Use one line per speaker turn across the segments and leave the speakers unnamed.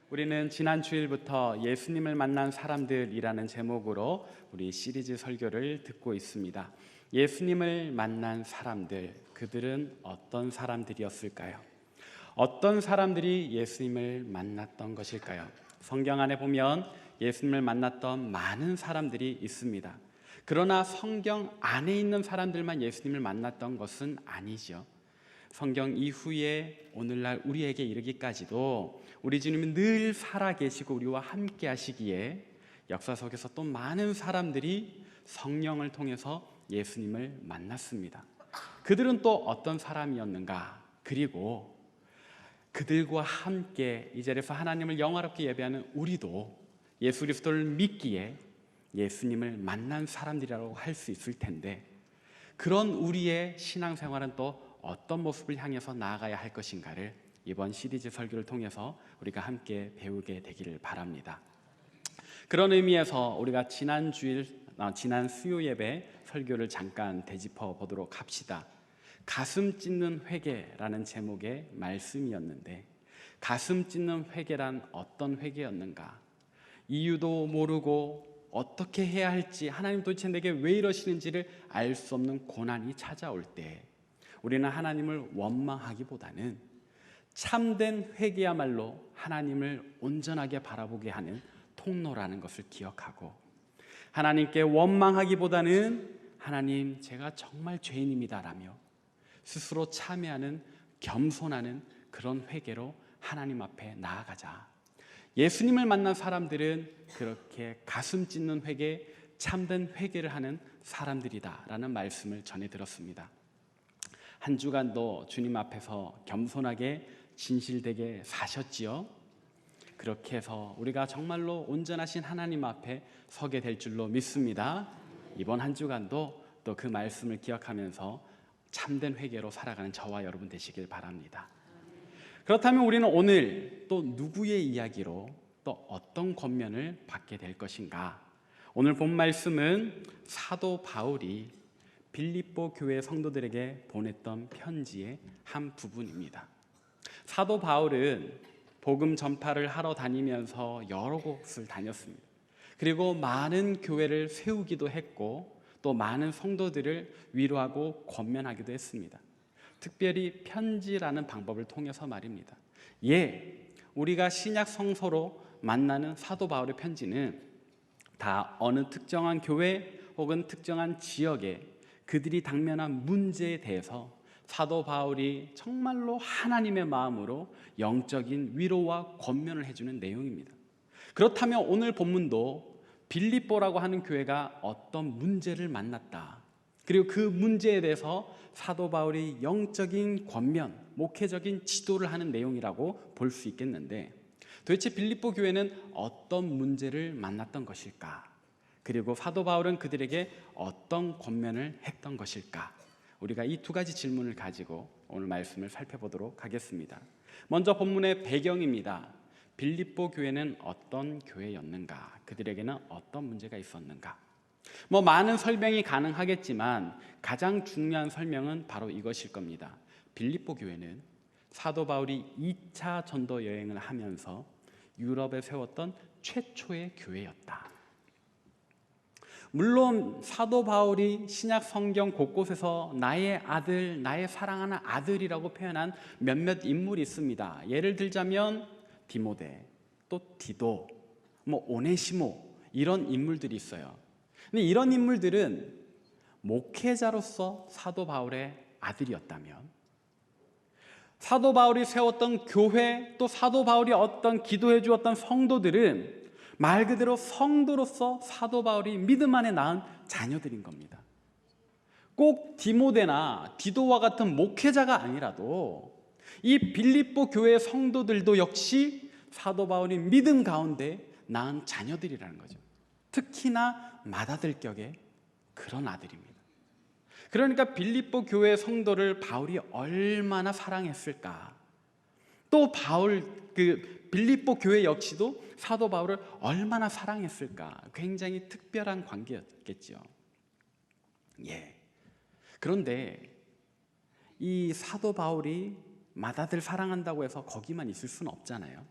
우리는 지난 주일부터 예수님을 만난 사람들이라는 제목으로 우리 시리즈 설교를 듣고 있습니다. 예수님을 만난 사람들, 그들은 어떤 사람들이었을까요? 어떤 사람들이 예수님을 만났던 것일까요? 성경 안에 보면 예수님을 만났던 많은 사람들이 있습니다. 그러나 성경 안에 있는 사람들만 예수님을 만났던 것은 아니죠. 성경 이후에 오늘날 우리에게 이르기까지도 우리 주님은 늘 살아계시고 우리와 함께 하시기에 역사 속에서 또 많은 사람들이 성령을 통해서 예수님을 만났습니다. 그들은 또 어떤 사람이었는가? 그리고 그들과 함께 이 자리에서 하나님을 영화롭게 예배하는 우리도 예수 그리스도를 믿기에 예수님을 만난 사람들이라고 할 수 있을 텐데, 그런 우리의 신앙생활은 또 어떤 모습을 향해서 나아가야 할 것인가를 이번 시리즈 설교를 통해서 우리가 함께 배우게 되기를 바랍니다. 그런 의미에서 우리가 지난 수요 예배 설교를 잠깐 되짚어 보도록 합시다. 가슴 찢는 회개라는 제목의 말씀이었는데, 가슴 찢는 회개란 어떤 회개였는가? 이유도 모르고 어떻게 해야 할지, 하나님 도대체 내게 왜 이러시는지를 알 수 없는 고난이 찾아올 때 우리는 하나님을 원망하기보다는 참된 회개야말로 하나님을 온전하게 바라보게 하는 통로라는 것을 기억하고, 하나님께 원망하기보다는 하나님, 제가 정말 죄인입니다라며 스스로 참회하는, 겸손하는 그런 회개로 하나님 앞에 나아가자. 예수님을 만난 사람들은 그렇게 가슴 찢는 회개, 참된 회개를 하는 사람들이다라는 말씀을 전해 들었습니다. 한 주간도 주님 앞에서 겸손하게 진실되게 사셨지요. 그렇게 해서 우리가 정말로 온전하신 하나님 앞에 서게 될 줄로 믿습니다. 이번 한 주간도 또 그 말씀을 기억하면서 참된 회개로 살아가는 저와 여러분 되시길 바랍니다. 그렇다면 우리는 오늘 또 누구의 이야기로 또 어떤 권면을 받게 될 것인가? 오늘 본 말씀은 사도 바울이 빌립보 교회 성도들에게 보냈던 편지의 한 부분입니다. 사도 바울은 복음 전파를 하러 다니면서 여러 곳을 다녔습니다. 그리고 많은 교회를 세우기도 했고 또 많은 성도들을 위로하고 권면하기도 했습니다. 특별히 편지라는 방법을 통해서 말입니다. 우리가 신약 성서로 만나는 사도 바울의 편지는 다 어느 특정한 교회 혹은 특정한 지역에 그들이 당면한 문제에 대해서 사도 바울이 정말로 하나님의 마음으로 영적인 위로와 권면을 해주는 내용입니다. 그렇다면 오늘 본문도 빌립보라고 하는 교회가 어떤 문제를 만났다, 그리고 그 문제에 대해서 사도 바울이 영적인 권면, 목회적인 지도를 하는 내용이라고 볼 수 있겠는데, 도대체 빌립보 교회는 어떤 문제를 만났던 것일까? 그리고 사도 바울은 그들에게 어떤 권면을 했던 것일까? 우리가 이 두 가지 질문을 가지고 오늘 말씀을 살펴보도록 하겠습니다. 먼저 본문의 배경입니다. 빌립보 교회는 어떤 교회였는가? 그들에게는 어떤 문제가 있었는가? 많은 설명이 가능하겠지만 가장 중요한 설명은 바로 이것일 겁니다. 빌립보 교회는 사도 바울이 2차 전도 여행을 하면서 유럽에 세웠던 최초의 교회였다. 물론 사도 바울이 신약 성경 곳곳에서 나의 아들, 나의 사랑하는 아들이라고 표현한 몇몇 인물이 있습니다. 예를 들자면 디모데, 또 디도, 오네시모, 이런 인물들이 있어요. 근데 이런 인물들은 목회자로서 사도 바울의 아들이었다면, 사도 바울이 세웠던 교회, 또 사도 바울이 어떤 기도해 주었던 성도들은 말 그대로 성도로서 사도 바울이 믿음 안에 낳은 자녀들인 겁니다. 꼭 디모데나 디도와 같은 목회자가 아니라도 이 빌립보 교회의 성도들도 역시 사도 바울이 믿음 가운데 낳은 자녀들이라는 거죠. 특히나 맏아들 격의 그런 아들입니다. 그러니까 빌립보 교회 성도를 바울이 얼마나 사랑했을까? 또 빌립보 교회 역시도 사도 바울을 얼마나 사랑했을까? 굉장히 특별한 관계였겠죠. 그런데 이 사도 바울이 맏아들 사랑한다고 해서 거기만 있을 수는 없잖아요.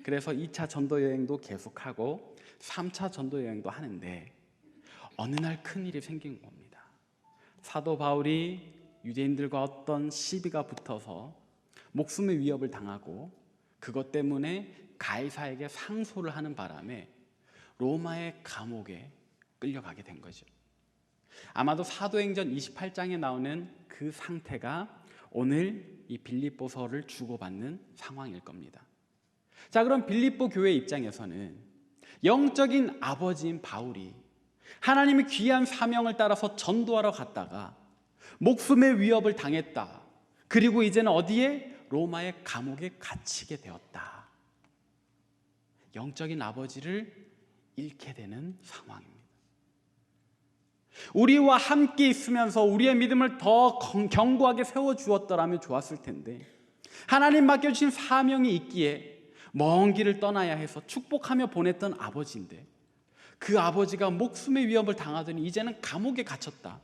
그래서 2차 전도 여행도 계속하고 3차 전도 여행도 하는데 어느 날 큰일이 생긴 겁니다. 사도 바울이 유대인들과 어떤 시비가 붙어서 목숨의 위협을 당하고 그것 때문에 가이사에게 상소를 하는 바람에 로마의 감옥에 끌려가게 된 거죠. 아마도 사도행전 28장에 나오는 그 상태가 오늘 이 빌립보서를 주고받는 상황일 겁니다. 자, 그럼 빌립보 교회 입장에서는 영적인 아버지인 바울이 하나님의 귀한 사명을 따라서 전도하러 갔다가 목숨의 위협을 당했다. 그리고 이제는 어디에? 로마의 감옥에 갇히게 되었다. 영적인 아버지를 잃게 되는 상황입니다. 우리와 함께 있으면서 우리의 믿음을 더 견고하게 세워주었더라면 좋았을 텐데 하나님 맡겨주신 사명이 있기에 먼 길을 떠나야 해서 축복하며 보냈던 아버지인데 그 아버지가 목숨의 위협을 당하더니 이제는 감옥에 갇혔다.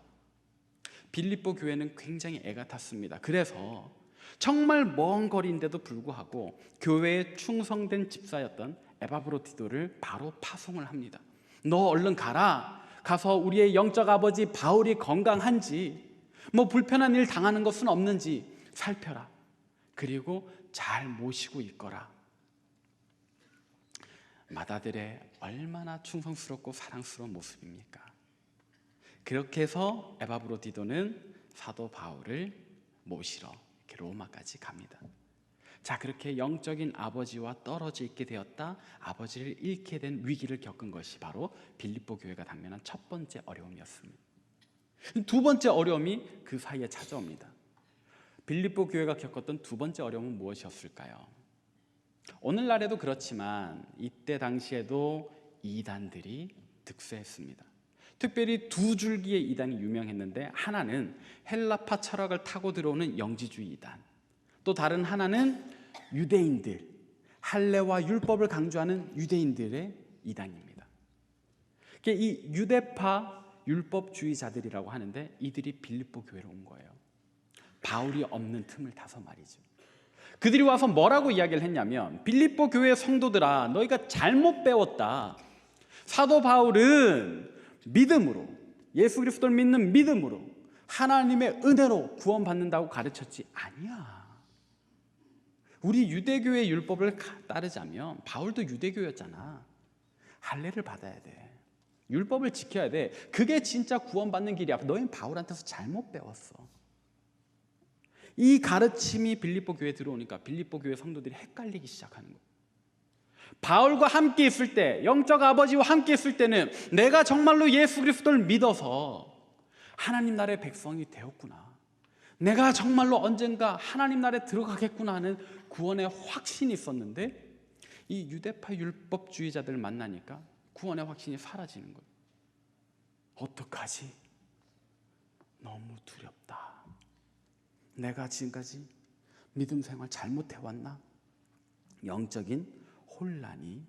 빌립보 교회는 굉장히 애가 탔습니다. 그래서 정말 먼 거리인데도 불구하고 교회에 충성된 집사였던 에바브로디도를 바로 파송을 합니다. 너 얼른 가라. 가서 우리의 영적 아버지 바울이 건강한지 뭐 불편한 일 당하는 것은 없는지 살펴라. 그리고 잘 모시고 있거라. 마다들의 얼마나 충성스럽고 사랑스러운 모습입니까? 그렇게 해서 에바브로디도는 사도 바울을 모시러 이렇게 로마까지 갑니다. 자, 그렇게 영적인 아버지와 떨어져 있게 되었다. 아버지를 잃게 된 위기를 겪은 것이 바로 빌립보 교회가 당면한 첫 번째 어려움이었습니다. 두 번째 어려움이 그 사이에 찾아옵니다. 빌립보 교회가 겪었던 두 번째 어려움은 무엇이었을까요? 오늘날에도 그렇지만 이때 당시에도 이단들이 득세했습니다. 특별히 두 줄기의 이단이 유명했는데 하나는 헬라파 철학을 타고 들어오는 영지주의 이단, 또 다른 하나는 유대인들, 할례와 율법을 강조하는 유대인들의 이단입니다. 이 유대파 율법주의자들이라고 하는데 이들이 빌립보 교회로 온 거예요. 바울이 없는 틈을 타서 말이죠. 그들이 와서 뭐라고 이야기를 했냐면 빌립보 교회 성도들아, 너희가 잘못 배웠다. 사도 바울은 믿음으로, 예수 그리스도를 믿는 믿음으로 하나님의 은혜로 구원받는다고 가르쳤지. 아니야. 우리 유대교의 율법을 따르자면 바울도 유대교였잖아. 할례를 받아야 돼. 율법을 지켜야 돼. 그게 진짜 구원받는 길이야. 너희는 바울한테서 잘못 배웠어. 이 가르침이 빌립보 교회에 들어오니까 빌립보 교회 성도들이 헷갈리기 시작하는 거예요. 바울과 함께 있을 때, 영적 아버지와 함께 있을 때는 내가 정말로 예수 그리스도를 믿어서 하나님 나라의 백성이 되었구나. 내가 정말로 언젠가 하나님 나라에 들어가겠구나 하는 구원의 확신이 있었는데 이 유대파 율법주의자들을 만나니까 구원의 확신이 사라지는 거예요. 어떡하지? 너무 두렵다. 내가 지금까지 믿음 생활 잘못해왔나? 영적인 혼란이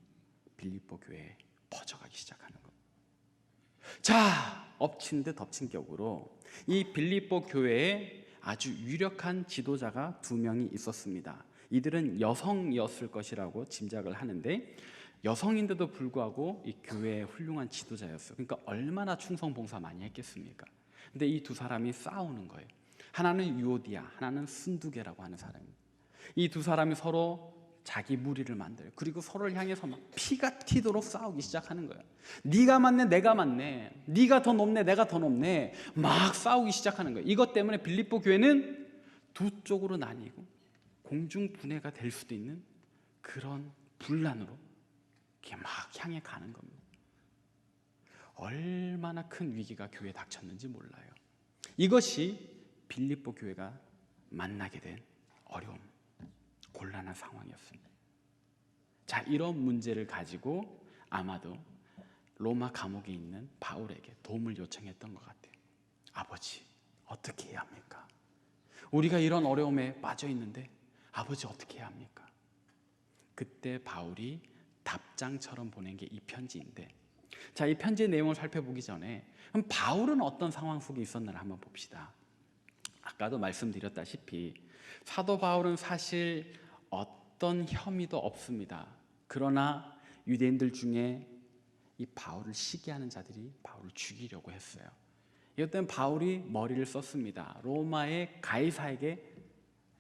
빌립보 교회에 퍼져가기 시작하는 겁니다. 자, 엎친 데 덮친 격으로 이 빌립보 교회에 아주 유력한 지도자가 두 명이 있었습니다. 이들은 여성이었을 것이라고 짐작을 하는데 여성인데도 불구하고 이 교회의 훌륭한 지도자였어요. 그러니까 얼마나 충성봉사 많이 했겠습니까? 근데 이 두 사람이 싸우는 거예요. 하나는 유오디아, 하나는 순두계라고 하는 사람입니다. 이 두 사람이 서로 자기 무리를 만들어요. 그리고 서로를 향해서 막 피가 튀도록 싸우기 시작하는 거예요. 네가 맞네, 내가 맞네, 네가 더 높네, 내가 더 높네, 막 싸우기 시작하는 거예요. 이것 때문에 빌립보 교회는 두 쪽으로 나뉘고 공중분해가 될 수도 있는 그런 분란으로 이렇게 막 향해 가는 겁니다. 얼마나 큰 위기가 교회에 닥쳤는지 몰라요. 이것이 빌립보 교회가 만나게 된 어려움, 곤란한 상황이었습니다. 자, 이런 문제를 가지고 아마도 로마 감옥에 있는 바울에게 도움을 요청했던 것 같아요. 아버지, 어떻게 해야 합니까? 우리가 이런 어려움에 빠져 있는데 아버지 어떻게 해야 합니까? 그때 바울이 답장처럼 보낸 게 이 편지인데, 자, 이 편지의 내용을 살펴보기 전에 그럼 바울은 어떤 상황 속에 있었나를 한번 봅시다. 아까도 말씀드렸다시피 사도 바울은 사실 어떤 혐의도 없습니다. 그러나 유대인들 중에 이 바울을 시기하는 자들이 바울을 죽이려고 했어요. 이것 때문에 바울이 머리를 썼습니다. 로마의 가이사에게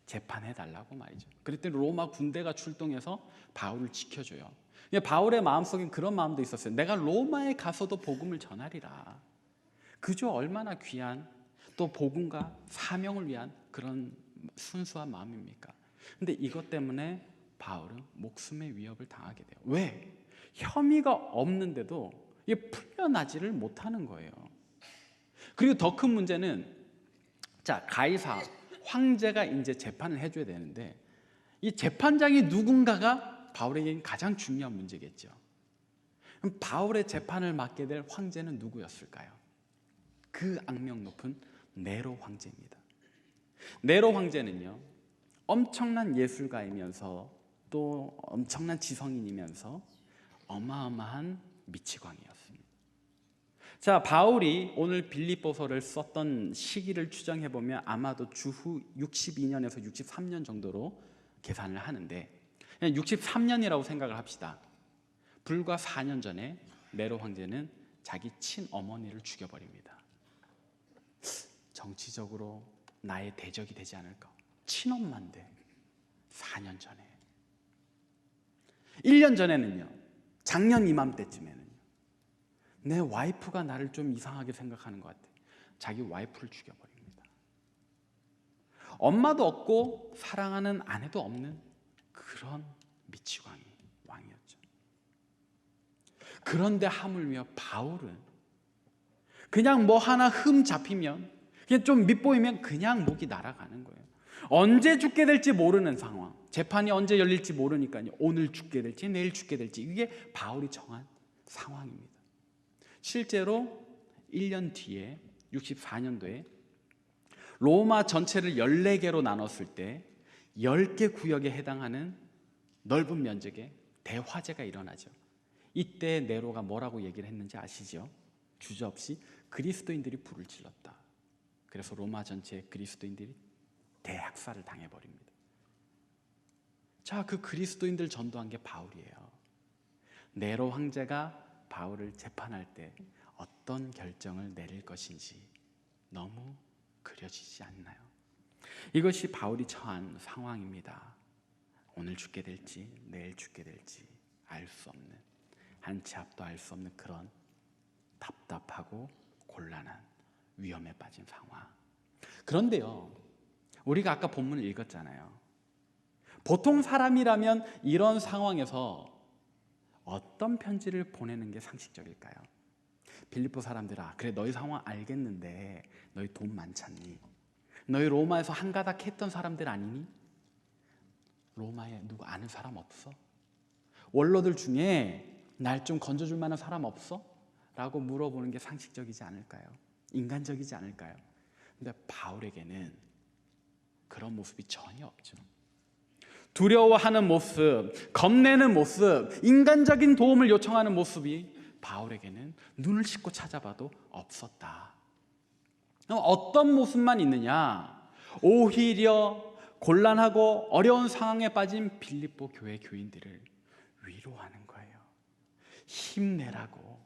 재판해달라고 말이죠. 그랬더니 로마 군대가 출동해서 바울을 지켜줘요. 바울의 마음속엔 그런 마음도 있었어요. 내가 로마에 가서도 복음을 전하리라. 그저 얼마나 귀한 또 복음과 사명을 위한 그런 순수한 마음입니까? 근데 이것 때문에 바울은 목숨의 위협을 당하게 돼요. 왜? 혐의가 없는데도 이게 풀려나지를 못하는 거예요. 그리고 더 큰 문제는, 자, 가이사 황제가 이제 재판을 해줘야 되는데 이 재판장이 누군가가 바울에게는 가장 중요한 문제겠죠. 그럼 바울의 재판을 맡게 될 황제는 누구였을까요? 그 악명 높은 네로 황제입니다. 네로 황제는요, 엄청난 예술가이면서 또 엄청난 지성인이면서 어마어마한 미치광이였습니다. 자, 바울이 오늘 빌립보서를 썼던 시기를 추정해 보면 아마도 주후 62년에서 63년 정도로 계산을 하는데, 그냥 63년이라고 생각을 합시다. 불과 4년 전에 네로 황제는 자기 친어머니를 죽여버립니다. 정치적으로 나의 대적이 되지 않을까? 친엄마인데 4년 전에. 1년 전에는요, 작년 이맘때쯤에는요, 내 와이프가 나를 좀 이상하게 생각하는 것 같아. 자기 와이프를 죽여버립니다. 엄마도 없고 사랑하는 아내도 없는 그런 미치광이 왕이었죠. 그런데 하물며 바울은 그냥 뭐 하나 흠 잡히면, 그냥 좀 밑보이면 그냥 목이 날아가는 거예요. 언제 죽게 될지 모르는 상황, 재판이 언제 열릴지 모르니까요, 오늘 죽게 될지 내일 죽게 될지, 이게 바울이 정한 상황입니다. 실제로 1년 뒤에 64년도에 로마 전체를 14개로 나눴을 때 10개 구역에 해당하는 넓은 면적의 대화재가 일어나죠. 이때 네로가 뭐라고 얘기를 했는지 아시죠? 주저없이 그리스도인들이 불을 질렀다. 그래서 로마 전체의 그리스도인들이 대학살을 당해버립니다. 자, 그 그리스도인들 전도한 게 바울이에요. 네로 황제가 바울을 재판할 때 어떤 결정을 내릴 것인지 너무 그려지지 않나요? 이것이 바울이 처한 상황입니다. 오늘 죽게 될지 내일 죽게 될지 알 수 없는, 한 치 앞도 알 수 없는 그런 답답하고 곤란한 위험에 빠진 상황. 그런데요, 우리가 아까 본문을 읽었잖아요. 보통 사람이라면 이런 상황에서 어떤 편지를 보내는 게 상식적일까요? 빌립보 사람들아, 그래 너희 상황 알겠는데 너희 돈 많잖니? 너희 로마에서 한가닥 했던 사람들 아니니? 로마에 누구 아는 사람 없어? 원로들 중에 날 좀 건져줄 만한 사람 없어? 라고 물어보는 게 상식적이지 않을까요? 인간적이지 않을까요? 근데 바울에게는 그런 모습이 전혀 없죠. 두려워하는 모습, 겁내는 모습, 인간적인 도움을 요청하는 모습이 바울에게는 눈을 씻고 찾아봐도 없었다. 어떤 모습만 있느냐? 오히려 곤란하고 어려운 상황에 빠진 빌립보 교회 교인들을 위로하는 거예요. 힘내라고,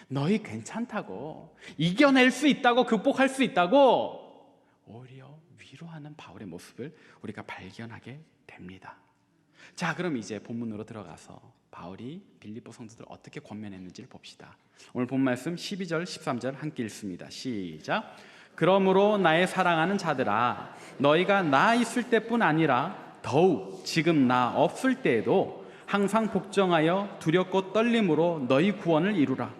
너희 괜찮다고, 이겨낼 수 있다고, 극복할 수 있다고 오히려 위로하는 바울의 모습을 우리가 발견하게 됩니다. 자, 그럼 이제 본문으로 들어가서 바울이 빌립보 성도들 어떻게 권면했는지를 봅시다. 오늘 본 말씀 12절 13절 함께 읽습니다. 시작. 그러므로 나의 사랑하는 자들아, 너희가 나 있을 때뿐 아니라 더욱 지금 나 없을 때에도 항상 복종하여 두렵고 떨림으로 너희 구원을 이루라.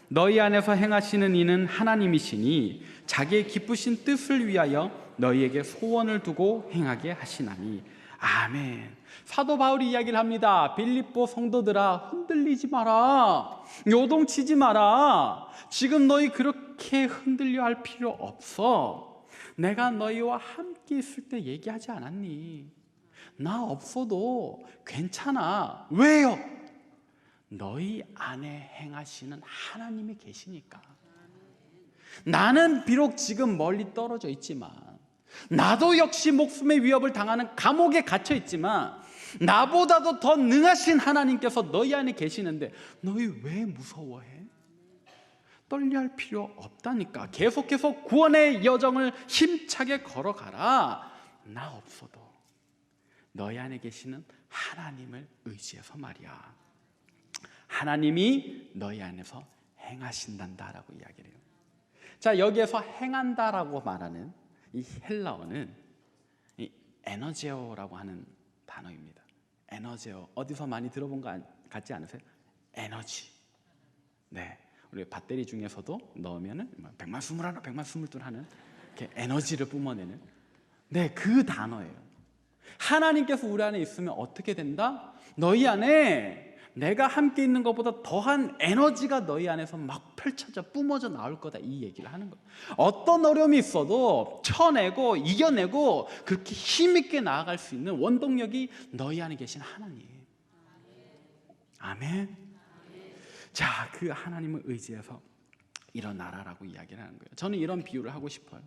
너희 안에서 행하시는 이는 하나님이시니 자기의 기쁘신 뜻을 위하여 너희에게 소원을 두고 행하게 하시나니. 아멘. 사도 바울이 이야기를 합니다. 빌립보 성도들아, 흔들리지 마라, 요동치지 마라. 지금 너희 그렇게 흔들려 할 필요 없어. 내가 너희와 함께 있을 때 얘기하지 않았니? 나 없어도 괜찮아. 왜요? 너희 안에 행하시는 하나님이 계시니까. 나는 비록 지금 멀리 떨어져 있지만, 나도 역시 목숨의 위협을 당하는 감옥에 갇혀 있지만, 나보다도 더 능하신 하나님께서 너희 안에 계시는데 너희 왜 무서워해? 떨려할 필요 없다니까. 계속해서 구원의 여정을 힘차게 걸어가라. 나 없어도 너희 안에 계시는 하나님을 의지해서 말이야. 하나님이 너희 안에서 행하신단다라고 이야기를 해요. 자, 여기에서 행한다라고 말하는 이 헬라어는 이 에너제오라고 하는 단어입니다. 에너제오, 어디서 많이 들어본 거 같지 않으세요? 에너지. 네, 우리 배터리 중에서도 넣으면은 100만 21, 100만 22 하는 이렇게 에너지를 뿜어내는, 네, 그 단어예요. 하나님께서 우리 안에 있으면 어떻게 된다? 너희 안에 내가 함께 있는 것보다 더한 에너지가 너희 안에서 막 펼쳐져 뿜어져 나올 거다, 이 얘기를 하는 거예요. 어떤 어려움이 있어도 쳐내고 이겨내고 그렇게 힘있게 나아갈 수 있는 원동력이 너희 안에 계신 하나님. 아멘. 자, 그 하나님을 의지해서 일어나라라고 이야기를 하는 거예요. 저는 이런 비유를 하고 싶어요.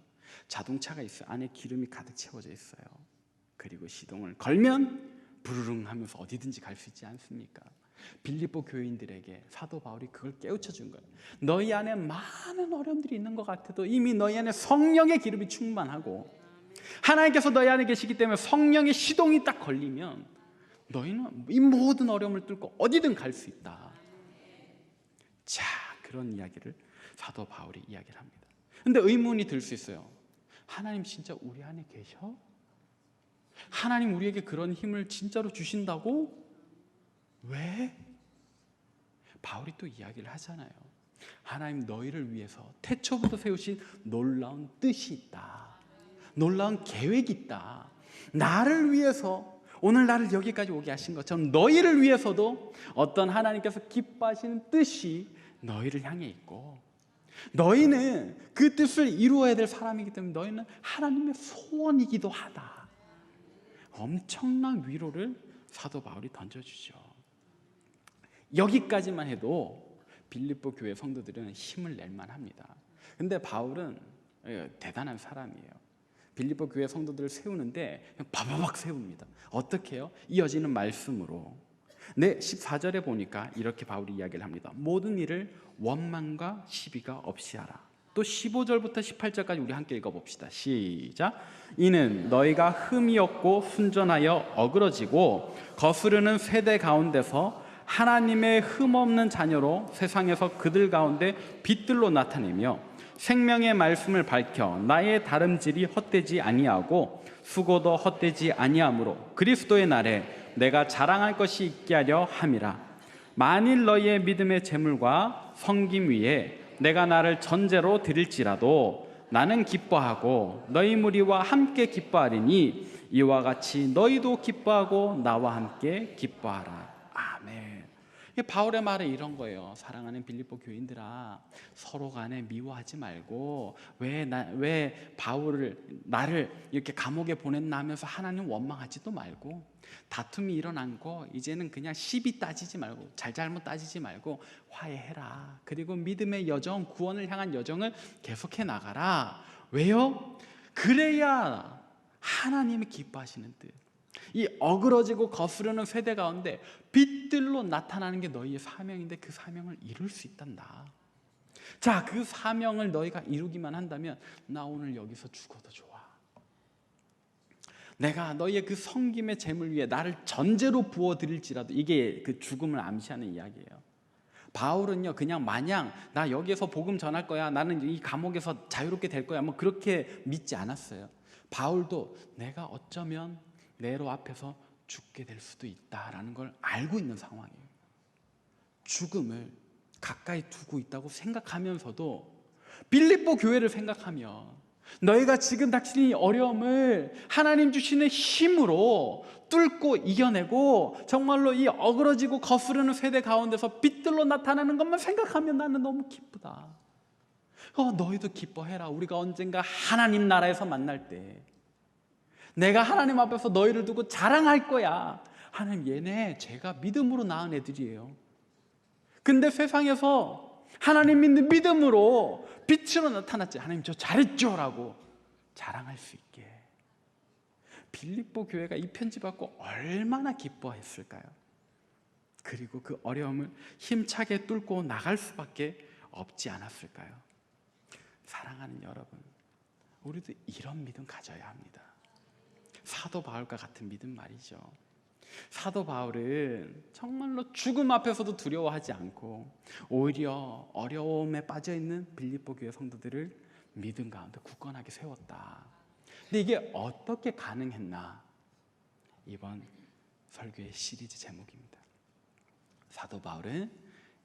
자동차가 있어요. 안에 기름이 가득 채워져 있어요. 그리고 시동을 걸면 부르릉 하면서 어디든지 갈 수 있지 않습니까? 빌립보 교인들에게 사도 바울이 그걸 깨우쳐 준 거예요. 너희 안에 많은 어려움들이 있는 것 같아도 이미 너희 안에 성령의 기름이 충만하고 하나님께서 너희 안에 계시기 때문에 성령의 시동이 딱 걸리면 너희는 이 모든 어려움을 뚫고 어디든 갈 수 있다. 자, 그런 이야기를 사도 바울이 이야기를 합니다. 근데 의문이 들 수 있어요. 하나님 진짜 우리 안에 계셔? 하나님 우리에게 그런 힘을 진짜로 주신다고? 왜? 바울이 또 이야기를 하잖아요. 하나님 너희를 위해서 태초부터 세우신 놀라운 뜻이 있다. 놀라운 계획이 있다. 나를 위해서 오늘 나를 여기까지 오게 하신 것처럼 너희를 위해서도 어떤 하나님께서 기뻐하시는 뜻이 너희를 향해 있고 너희는 그 뜻을 이루어야 될 사람이기 때문에 너희는 하나님의 소원이기도 하다. 엄청난 위로를 사도 바울이 던져주죠. 여기까지만 해도 빌립보 교회 성도들은 힘을 낼 만합니다. 근데 바울은 대단한 사람이에요. 빌립보 교회 성도들을 세우는데 바바박 세웁니다. 어떻게 해요? 이어지는 말씀으로. 네, 14절에 보니까 이렇게 바울이 이야기를 합니다. 모든 일을 원망과 시비가 없이 하라. 또 15절부터 18절까지 우리 함께 읽어봅시다. 시작. 이는 너희가 흠이 없고 순전하여 어그러지고 거스르는 세대 가운데서 하나님의 흠없는 자녀로 세상에서 그들 가운데 빛들로 나타내며 생명의 말씀을 밝혀 나의 다름질이 헛되지 아니하고 수고도 헛되지 아니하므로 그리스도의 날에 내가 자랑할 것이 있게 하려 함이라. 만일 너희의 믿음의 재물과 섬김 위에 내가 나를 전제로 드릴지라도 나는 기뻐하고 너희 무리와 함께 기뻐하리니 이와 같이 너희도 기뻐하고 나와 함께 기뻐하라. 아멘. 바울의 말은 이런 거예요. 사랑하는 빌립보 교인들아, 서로 간에 미워하지 말고 왜 바울을 나를 이렇게 감옥에 보냈나 하면서 하나님 원망하지도 말고 다툼이 일어난 거 이제는 그냥 시비 따지지 말고 잘잘못 따지지 말고 화해해라. 그리고 믿음의 여정, 구원을 향한 여정을 계속해 나가라. 왜요? 그래야 하나님이 기뻐하시는 뜻, 이 어그러지고 거스르는 세대 가운데 빛들로 나타나는 게 너희의 사명인데 그 사명을 이룰 수 있단다. 자, 그 사명을 너희가 이루기만 한다면 나 오늘 여기서 죽어도 좋아. 내가 너희의 그 섬김의 재물 위에 나를 전제로 부어드릴지라도, 이게 그 죽음을 암시하는 이야기예요. 바울은요 그냥 마냥 나 여기에서 복음 전할 거야, 나는 이 감옥에서 자유롭게 될 거야, 뭐 그렇게 믿지 않았어요. 바울도 내가 어쩌면 네로 앞에서 죽게 될 수도 있다라는 걸 알고 있는 상황이에요. 죽음을 가까이 두고 있다고 생각하면서도 빌립보 교회를 생각하면 너희가 지금 닥치는 이 어려움을 하나님 주시는 힘으로 뚫고 이겨내고 정말로 이 어그러지고 거스르는 세대 가운데서 빛들로 나타나는 것만 생각하면 나는 너무 기쁘다. 너희도 기뻐해라. 우리가 언젠가 하나님 나라에서 만날 때 내가 하나님 앞에서 너희를 두고 자랑할 거야. 하나님, 얘네 제가 믿음으로 낳은 애들이에요. 근데 세상에서 하나님 믿는 믿음으로 빛으로 나타났지. 하나님 저 잘했죠 라고 자랑할 수 있게. 빌립보 교회가 이 편지 받고 얼마나 기뻐했을까요? 그리고 그 어려움을 힘차게 뚫고 나갈 수밖에 없지 않았을까요? 사랑하는 여러분, 우리도 이런 믿음 가져야 합니다. 사도 바울과 같은 믿음 말이죠. 사도 바울은 정말로 죽음 앞에서도 두려워하지 않고 오히려 어려움에 빠져있는 빌립보 교회 성도들을 믿음 가운데 굳건하게 세웠다. 근데 이게 어떻게 가능했나? 이번 설교의 시리즈 제목입니다. 사도 바울은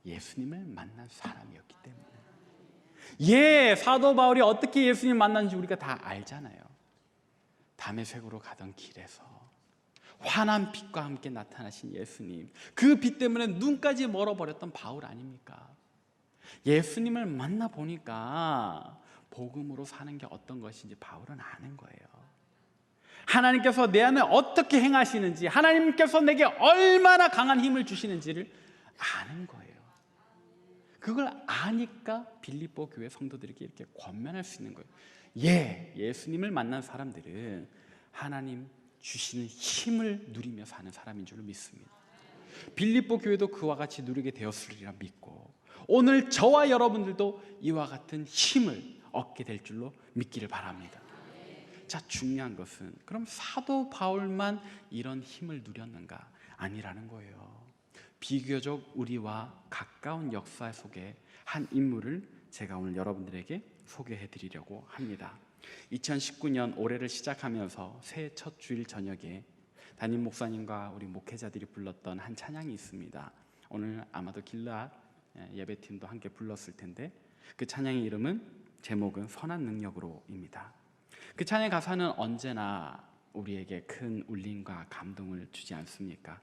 예수님을 만난 사람이었기 때문에. 사도 바울이 어떻게 예수님 만났는지 우리가 다 알잖아요. 다메섹으로 가던 길에서 환한 빛과 함께 나타나신 예수님, 그 빛 때문에 눈까지 멀어버렸던 바울 아닙니까? 예수님을 만나보니까 복음으로 사는 게 어떤 것인지 바울은 아는 거예요. 하나님께서 내 안에 어떻게 행하시는지, 하나님께서 내게 얼마나 강한 힘을 주시는지를 아는 거예요. 그걸 아니까 빌립보 교회 성도들에게 이렇게 권면할 수 있는 거예요. 예수님을 만난 사람들은 하나님 주시는 힘을 누리며 사는 사람인 줄 믿습니다. 빌립보 교회도 그와 같이 누리게 되었으리라 믿고, 오늘 저와 여러분들도 이와 같은 힘을 얻게 될 줄로 믿기를 바랍니다. 자, 중요한 것은 그럼 사도 바울만 이런 힘을 누렸는가? 아니라는 거예요. 비교적 우리와 가까운 역사 속에 한 인물을 제가 오늘 여러분들에게 소개해 드리려고 합니다. 2019년 올해를 시작하면서 새해 첫 주일 저녁에 담임 목사님과 우리 목회자들이 불렀던 한 찬양이 있습니다. 오늘 아마도 길라 예배팀도 함께 불렀을 텐데, 그 찬양의 이름은, 제목은 선한 능력으로입니다. 그 찬양의 가사는 언제나 우리에게 큰 울림과 감동을 주지 않습니까?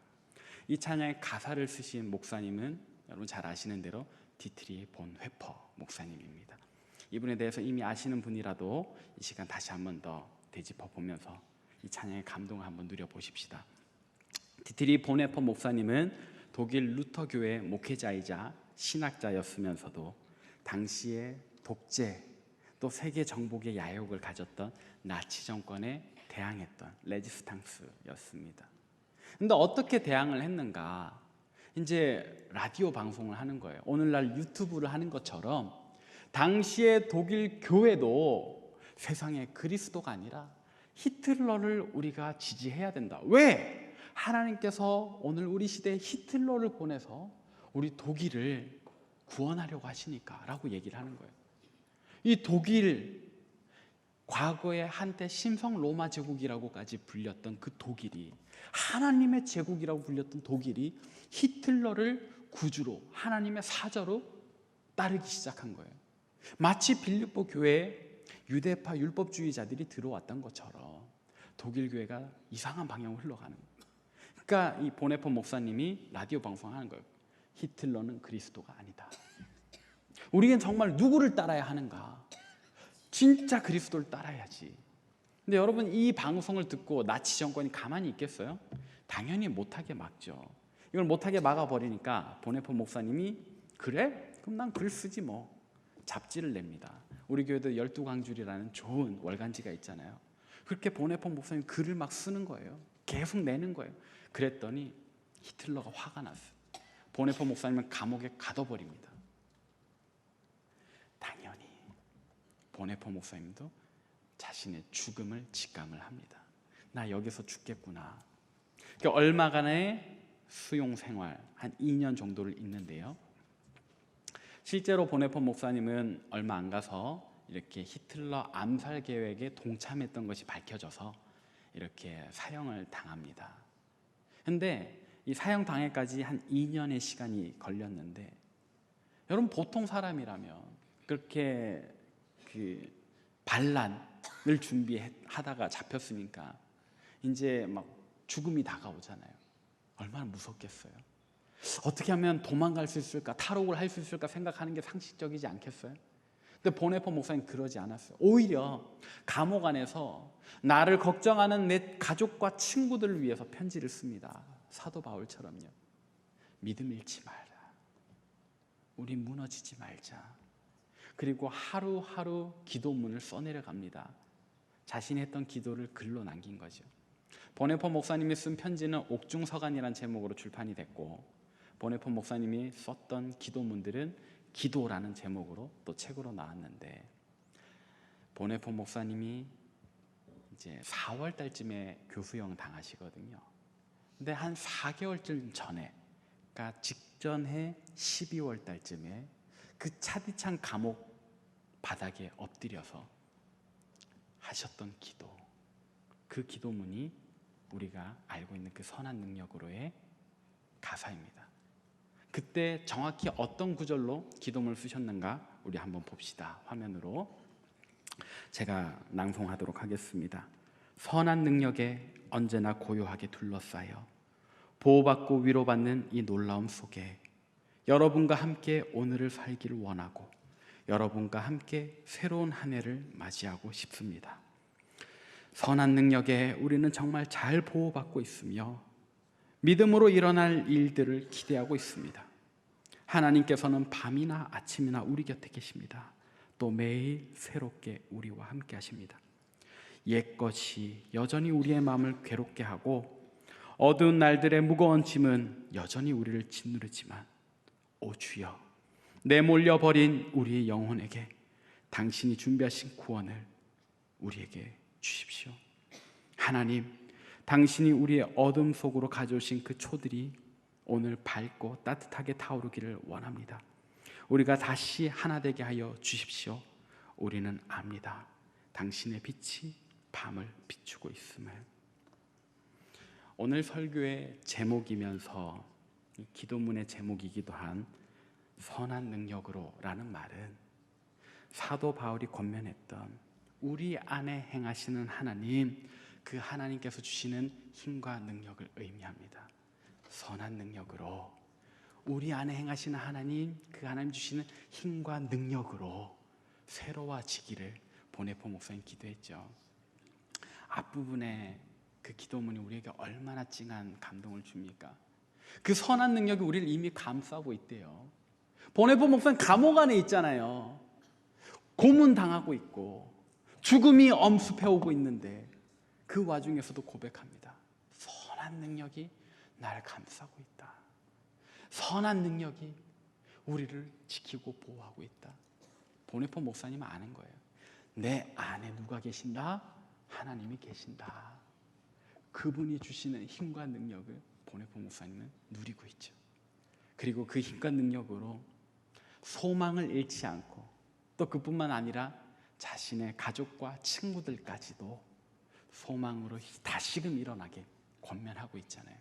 이 찬양의 가사를 쓰신 목사님은 여러분 잘 아시는 대로 디트리 본 회퍼 목사님입니다. 이분에 대해서 이미 아시는 분이라도 이 시간 다시 한 번 더 되짚어 보면서 이 찬양의 감동을 한번 누려보십시다. 디트리 본 회퍼 목사님은 독일 루터 교회 목회자이자 신학자였으면서도 당시에 독재 또 세계 정복의 야욕을 가졌던 나치 정권에 대항했던 레지스탕스였습니다. 근데 어떻게 대항을 했는가? 이제 라디오 방송을 하는 거예요. 오늘날 유튜브를 하는 것처럼 당시의 독일 교회도 세상에 그리스도가 아니라 히틀러를 우리가 지지해야 된다. 왜? 하나님께서 오늘 우리 시대에 히틀러를 보내서 우리 독일을 구원하려고 하시니까 라고 얘기를 하는 거예요. 이 독일, 과거에 한때 신성 로마 제국이라고까지 불렸던 그 독일이, 하나님의 제국이라고 불렸던 독일이 히틀러를 구주로, 하나님의 사자로 따르기 시작한 거예요. 마치 빌립보 교회에 유대파 율법주의자들이 들어왔던 것처럼 독일 교회가 이상한 방향으로 흘러가는 거예요. 그러니까 이 보네폰 목사님이 라디오 방송하는 거예요. 히틀러는 그리스도가 아니다. 우리는 정말 누구를 따라야 하는가? 진짜 그리스도를 따라야지. 근데 여러분, 이 방송을 듣고 나치 정권이 가만히 있겠어요? 당연히 못하게 막죠. 이걸 못하게 막아버리니까 보네폰 목사님이, 그래? 그럼 난 글 쓰지 뭐. 잡지를 냅니다. 우리 교회도 12광줄이라는 좋은 월간지가 있잖아요. 그렇게 보네폰 목사님이 글을 막 쓰는 거예요. 계속 내는 거예요. 그랬더니 히틀러가 화가 났어요. 보네폰 목사님은 감옥에 가둬버립니다. 당연히 보네폰 목사님도 자신의 죽음을 직감을 합니다. 나 여기서 죽겠구나. 그러니까 얼마간의 수용 생활, 한 2년 정도를 있는데요. 실제로 보네폰 목사님은 얼마 안 가서 이렇게 히틀러 암살 계획에 동참했던 것이 밝혀져서 이렇게 사형을 당합니다. 근데 이 사형 당해까지 한 2년의 시간이 걸렸는데, 여러분 보통 사람이라면 그렇게 그 반란을 준비하다가 잡혔으니까 이제 막 죽음이 다가오잖아요. 얼마나 무섭겠어요. 어떻게 하면 도망갈 수 있을까, 탈옥을 할 수 있을까 생각하는 게 상식적이지 않겠어요? 근데 보네폰 목사님 그러지 않았어요. 오히려 감옥 안에서 나를 걱정하는 내 가족과 친구들을 위해서 편지를 씁니다. 사도 바울처럼요. 믿음 잃지 마라. 우리 무너지지 말자. 그리고 하루하루 기도문을 써내려갑니다. 자신이 했던 기도를 글로 남긴 거죠. 보네포 목사님이 쓴 편지는 옥중서간이라는 제목으로 출판이 됐고, 보네포 목사님이 썼던 기도문들은 기도라는 제목으로 또 책으로 나왔는데, 보네포 목사님이 이제 4월 달쯤에 교수형 당하시거든요. 근데 한 4개월쯤 전에, 그러니까 직전해 12월 달쯤에 그 차디찬 감옥 바닥에 엎드려서 하셨던 기도, 그 기도문이 우리가 알고 있는 그 선한 능력으로의 가사입니다. 그때 정확히 어떤 구절로 기도문을 쓰셨는가 우리 한번 봅시다. 화면으로 제가 낭송하도록 하겠습니다. 선한 능력에 언제나 고요하게 둘러싸여 보호받고 위로받는 이 놀라움 속에 여러분과 함께 오늘을 살기를 원하고 여러분과 함께 새로운 한 해를 맞이하고 싶습니다. 선한 능력에 우리는 정말 잘 보호받고 있으며 믿음으로 일어날 일들을 기대하고 있습니다. 하나님께서는 밤이나 아침이나 우리 곁에 계십니다. 또 매일 새롭게 우리와 함께 하십니다. 옛것이 여전히 우리의 마음을 괴롭게 하고 어두운 날들의 무거운 짐은 여전히 우리를 짓누르지만, 오 주여, 내몰려버린 우리의 영혼에게 당신이 준비하신 구원을 우리에게 주십시오. 하나님, 당신이 우리의 어둠 속으로 가져오신 그 초들이 오늘 밝고 따뜻하게 타오르기를 원합니다. 우리가 다시 하나 되게 하여 주십시오. 우리는 압니다. 당신의 빛이 밤을 비추고 있음을. 오늘 설교의 제목이면서 이 기도문의 제목이기도 한 선한 능력으로 라는 말은 사도 바울이 권면했던 우리 안에 행하시는 하나님, 그 하나님께서 주시는 힘과 능력을 의미합니다. 선한 능력으로, 우리 안에 행하시는 하나님, 그 하나님 주시는 힘과 능력으로 새로워지기를 보네포 목사님 기도했죠. 앞부분에 그 기도문이 우리에게 얼마나 찡한 감동을 줍니까? 그 선한 능력이 우리를 이미 감싸고 있대요. 보네포 목사님 감옥 안에 있잖아요. 고문당하고 있고 죽음이 엄습해오고 있는데 그 와중에서도 고백합니다. 선한 능력이 나를 감싸고 있다. 선한 능력이 우리를 지키고 보호하고 있다. 보네포 목사님은 아는 거예요. 내 안에 누가 계신다? 하나님이 계신다. 그분이 주시는 힘과 능력을 보네포 목사님은 누리고 있죠. 그리고 그 힘과 능력으로 소망을 잃지 않고 또 그뿐만 아니라 자신의 가족과 친구들까지도 소망으로 다시금 일어나게 권면하고 있잖아요.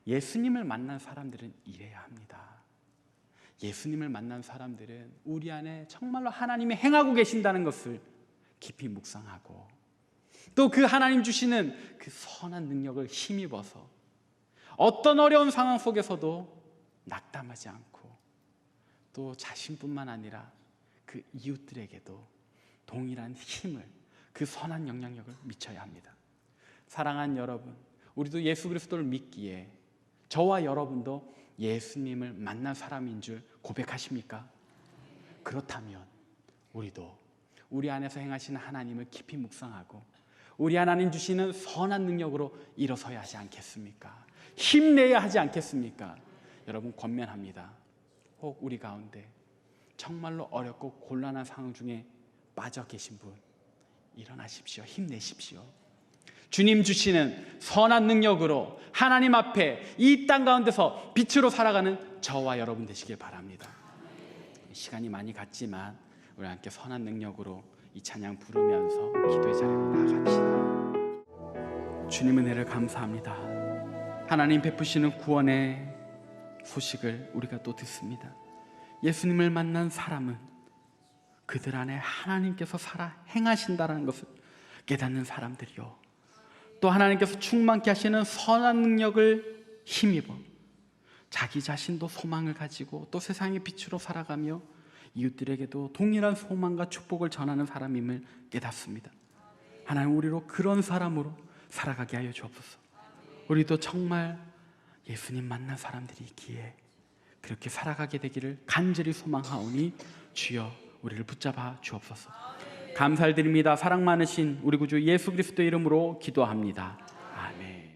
예수님을 만난 사람들은 이래야 합니다. 예수님을 만난 사람들은 우리 안에 정말로 하나님이 행하고 계신다는 것을 깊이 묵상하고 또 그 하나님 주시는 그 선한 능력을 힘입어서 어떤 어려운 상황 속에서도 낙담하지 않고 또 자신뿐만 아니라 그 이웃들에게도 동일한 힘을, 그 선한 영향력을 미쳐야 합니다. 사랑하는 여러분, 우리도 예수 그리스도를 믿기에 저와 여러분도 예수님을 만난 사람인 줄 고백하십니까? 그렇다면 우리도 우리 안에서 행하시는 하나님을 깊이 묵상하고 우리 하나님 주시는 선한 능력으로 일어서야 하지 않겠습니까? 힘내야 하지 않겠습니까? 여러분, 권면합니다. 혹 우리 가운데 정말로 어렵고 곤란한 상황 중에 빠져 계신 분, 일어나십시오. 힘내십시오. 주님 주시는 선한 능력으로 하나님 앞에 이 땅 가운데서 빛으로 살아가는 저와 여러분 되시길 바랍니다. 시간이 많이 갔지만 우리 함께 선한 능력으로 이 찬양 부르면서 기도의 자리로 나아갑시다. 주님 은혜를 감사합니다. 하나님 베푸시는 구원의 소식을 우리가 또 듣습니다. 예수님을 만난 사람은 그들 안에 하나님께서 살아 행하신다는 것을 깨닫는 사람들이요, 또 하나님께서 충만케 하시는 선한 능력을 힘입어 자기 자신도 소망을 가지고 또 세상의 빛으로 살아가며 이웃들에게도 동일한 소망과 축복을 전하는 사람임을 깨닫습니다. 하나님, 우리로 그런 사람으로 살아가게 하여 주옵소서. 우리도 정말 예수님 만난 사람들이 있기에 그렇게 살아가게 되기를 간절히 소망하오니 주여 우리를 붙잡아 주옵소서. 감사를 드립니다. 사랑 많으신 우리 구주 예수 그리스도 이름으로 기도합니다.